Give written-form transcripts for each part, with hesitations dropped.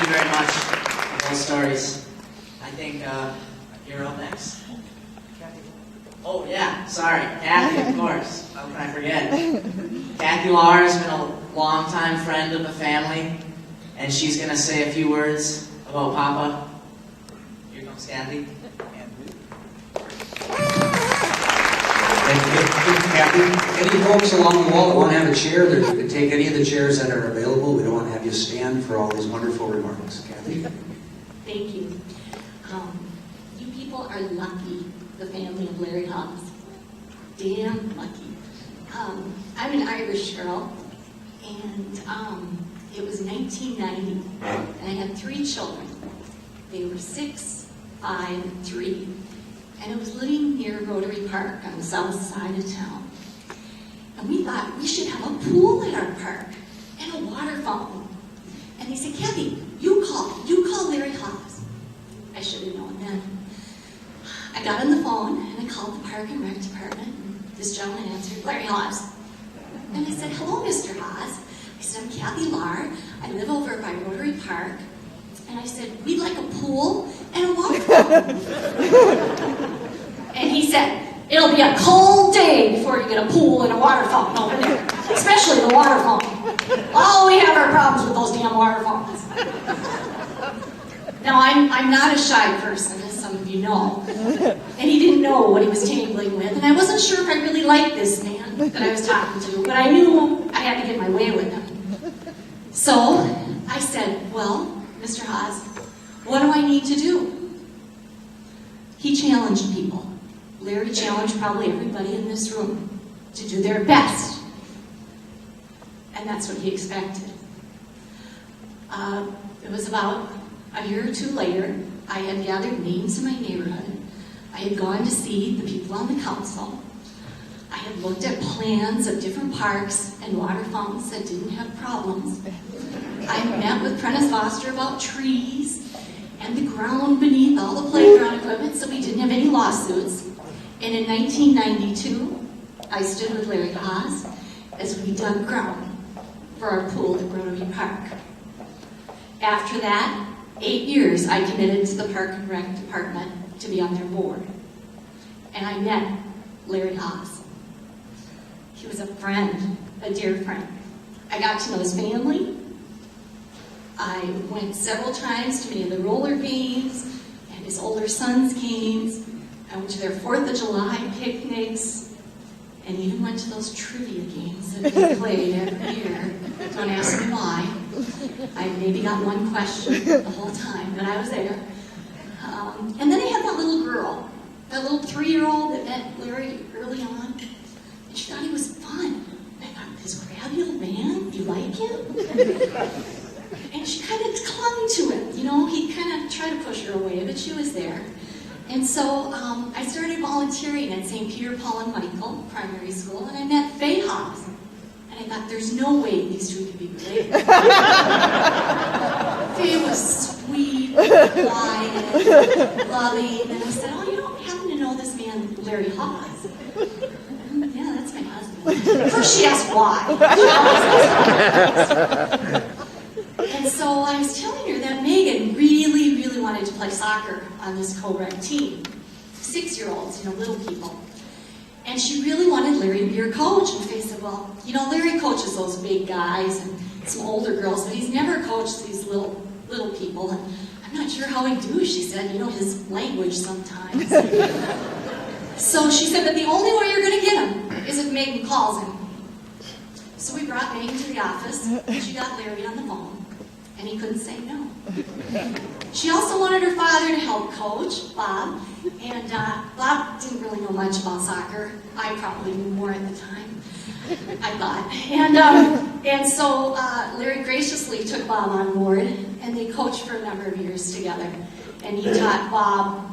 you very much for those stories. I think you're up next. Oh yeah, sorry, Kathy, of course. How can I forget? Kathy Lahr has been a longtime friend of the family, and she's going to say a few words about Papa. Here comes Kathy. Thank you, Kathy. Any folks along the wall that want to have a chair, you can take any of the chairs that are available. We don't want to have you stand for all these wonderful remarks. Kathy? Thank you. You people are lucky, the family of Larry Haws. Damn lucky. I'm an Irish girl, and it was 1990, and I had 3 children. They were 6, 5, and 3. And I was living near Rotary Park on the south side of town. And we thought we should have a pool at our park and a water fountain. And they said, Kathy, you call Larry Haws. I should have known then. I got on the phone and I called the Park and Rec department. And this gentleman answered, Larry Haws. And I said, hello, Mr. Haws. I said, I'm Kathy Lahr. I live over by Rotary Park. And I said, we'd like a pool and a water fountain. And he said, it'll be a cold day before you get a pool and a water fountain over there, especially the water fountain. Oh, we have our problems with those damn water fountains. Now, I'm not a shy person, as some of you know, and he didn't know what he was tangling with, and I wasn't sure if I really liked this man that I was talking to, but I knew I had to get my way with him. So I said, well, Mr. Haws, what do I need to do? He challenged people. Larry challenged probably everybody in this room to do their best. And that's what he expected. It was about a year or 2 later, I had gathered names in my neighborhood. I had gone to see the people on the council. I had looked at plans of different parks and water fountains that didn't have problems. I met with Prentice Foster about trees and the ground beneath all the playground equipment so we didn't have any lawsuits. And in 1992, I stood with Larry Haws as we dug ground for our pool at Rotary Park. After that, 8 years I committed to the Park and Rec department to be on their board. And I met Larry Haws. He was a friend, a dear friend. I got to know his family. I went several times to many of the roller games and his older son's games. I went to their 4th of July picnics and even went to those trivia games that they played every year. Don't ask me why. I maybe got one question the whole time that I was there. And then I had that little girl, that little 3-year-old that met Larry early on. And she thought he was fun. I thought, this crabby old man, you like him? And she kind of clung to him. You know, he kind of tried to push her away, but she was there. And so I started volunteering at St. Peter, Paul, and Michael Primary School, and I met Faye Haws. And I thought, there's no way these 2 could be related. Faye was sweet, quiet, loving, and I said, oh, you don't happen to know this man, Larry Haws? Yeah, that's my husband. First she asked why. She always asked why. And so I was telling her that Megan really, really wanted to play soccer on this co-rec team. 6-year-olds, little people. And she really wanted Larry to be her coach. And Faye said, well, Larry coaches those big guys and some older girls, but he's never coached these little people. And I'm not sure how he do, she said, his language sometimes. So she said, but the only way you're going to get him is if Megan calls him. So we brought Megan to the office, and she got Larry on the phone. And he couldn't say no. She also wanted her father to help coach, Bob. And Bob didn't really know much about soccer. I probably knew more at the time, I thought. And so Larry graciously took Bob on board, and they coached for a number of years together. And he taught Bob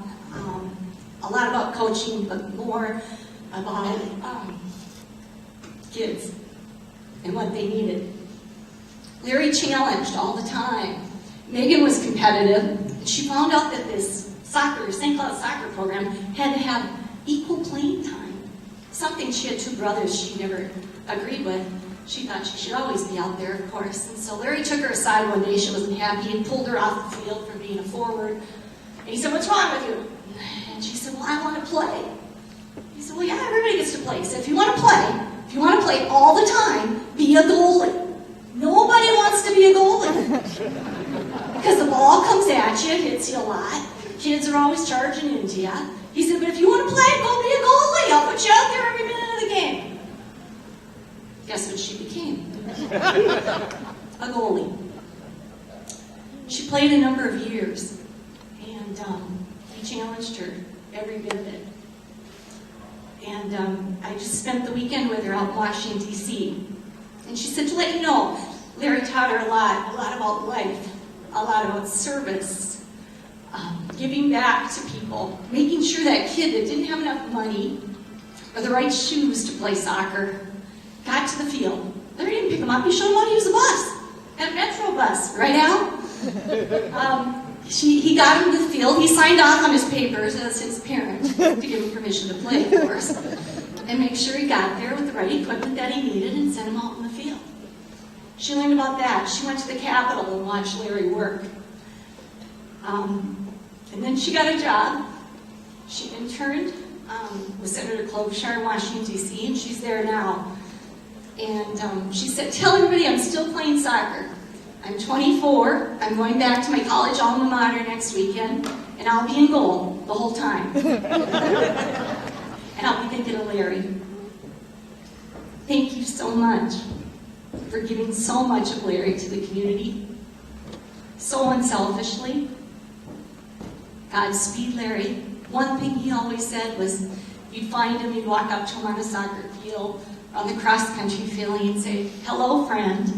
a lot about coaching, but more about kids and what they needed. Larry challenged all the time. Megan was competitive. She found out that this St. Cloud soccer program had to have equal playing time. Something she had 2 brothers she never agreed with. She thought she should always be out there, of course. And so Larry took her aside one day. She wasn't happy and pulled her off the field for being a forward. And he said, "What's wrong with you?" And she said, "Well, I want to play." He said, "Well, yeah, everybody gets to play." He said, if you want to play all the time, be a goalie. Nobody wants to be a goalie. Because the ball comes at you, it hits you a lot. Kids are always charging into you. He said, but if you want to play, go be a goalie. I'll put you out there every minute of the game. Guess what she became? A goalie. She played a number of years, and he challenged her every bit of it. And I just spent the weekend with her out in Washington, D.C. And she said, to let you know, Larry taught her a lot about life, a lot about service, giving back to people, making sure that kid that didn't have enough money or the right shoes to play soccer got to the field. Larry didn't pick him up, he showed him how to use a bus, a Metro bus, right, Al? He got him to the field. He signed off on his papers as his parent to give him permission to play, of course, and make sure he got there with the right equipment that he needed and sent him out in the field. She learned about that. She went to the Capitol and watched Larry work. And then she got a job. She interned with Senator Klobuchar in Washington, D.C., and she's there now. And she said, tell everybody I'm still playing soccer. I'm 24, I'm going back to my college alma mater next weekend, and I'll be in goal the whole time. And I'll be thinking of Larry. Thank you so much for giving so much of Larry to the community, so unselfishly. Godspeed, Larry. One thing he always said was, you'd find him, you'd walk up to him on the soccer field, on the cross-country field, and say, hello, friend.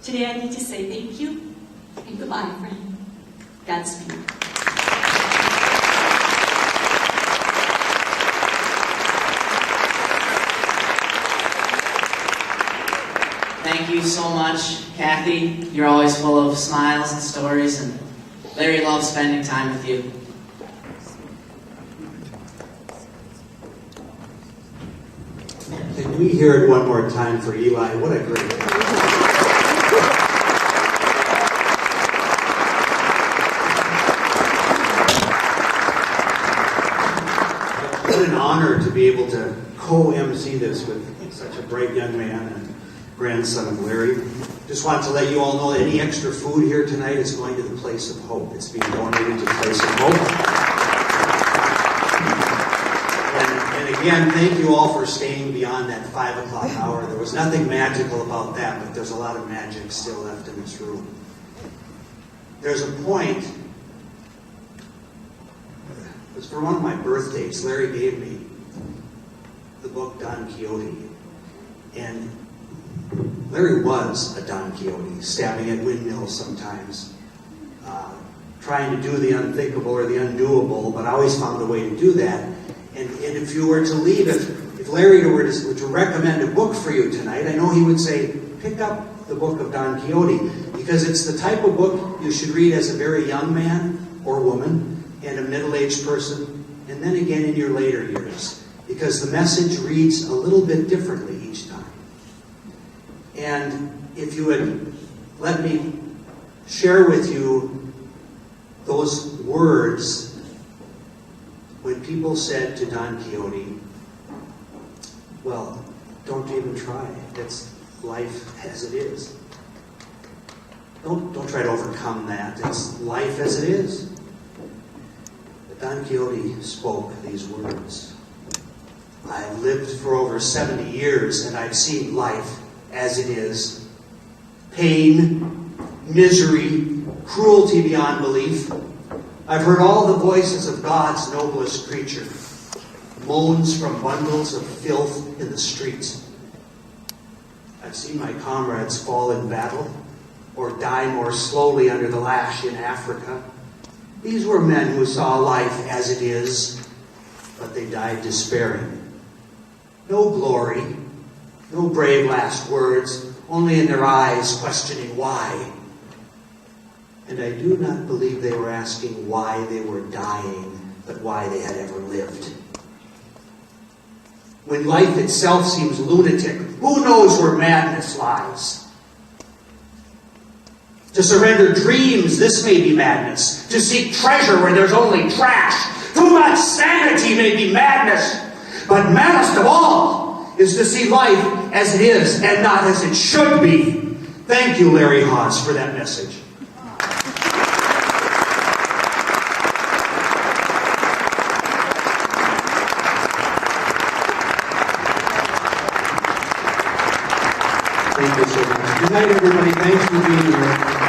Today I need to say thank you and goodbye, friend. Godspeed. Thank you so much, Kathy. You're always full of smiles and stories, and Larry loves spending time with you. Can we hear it one more time for Eli? What a great What an honor to be able to co-MC this with such a bright young man and grandson of Larry. Just want to let you all know that any extra food here tonight is going to the Place of Hope. It's being donated to Place of Hope. And again, thank you all for staying beyond that 5 o'clock hour. There was nothing magical about that, but there's a lot of magic still left in this room. There's a point. It was for one of my birthdays. Larry gave me the book Don Quixote. And Larry was a Don Quixote, stabbing at windmills sometimes, trying to do the unthinkable or the undoable, but always found a way to do that. And if you were to leave, if Larry were to recommend a book for you tonight, I know he would say, pick up the book of Don Quixote, because it's the type of book you should read as a very young man or woman, and a middle-aged person, and then again in your later years, because the message reads a little bit differently each time. And if you would let me share with you those words when people said to Don Quixote, well, don't even try. It's life as it is. Don't try to overcome that. It's life as it is. Don Quixote spoke these words. I've lived for over 70 years and I've seen life as it is. Pain, misery, cruelty beyond belief. I've heard all the voices of God's noblest creature. Moans from bundles of filth in the streets. I've seen my comrades fall in battle or die more slowly under the lash in Africa. These were men who saw life as it is, but they died despairing. No glory, no brave last words, only in their eyes questioning why. And I do not believe they were asking why they were dying, but why they had ever lived. when life itself seems lunatic, who knows where madness lies? To surrender dreams, this may be madness. To seek treasure where there's only trash. Too much sanity may be madness. But maddest of all is to see life as it is and not as it should be. Thank you, Larry Haws, for that message. Thank you so much. Good night, everybody. Thanks for being here.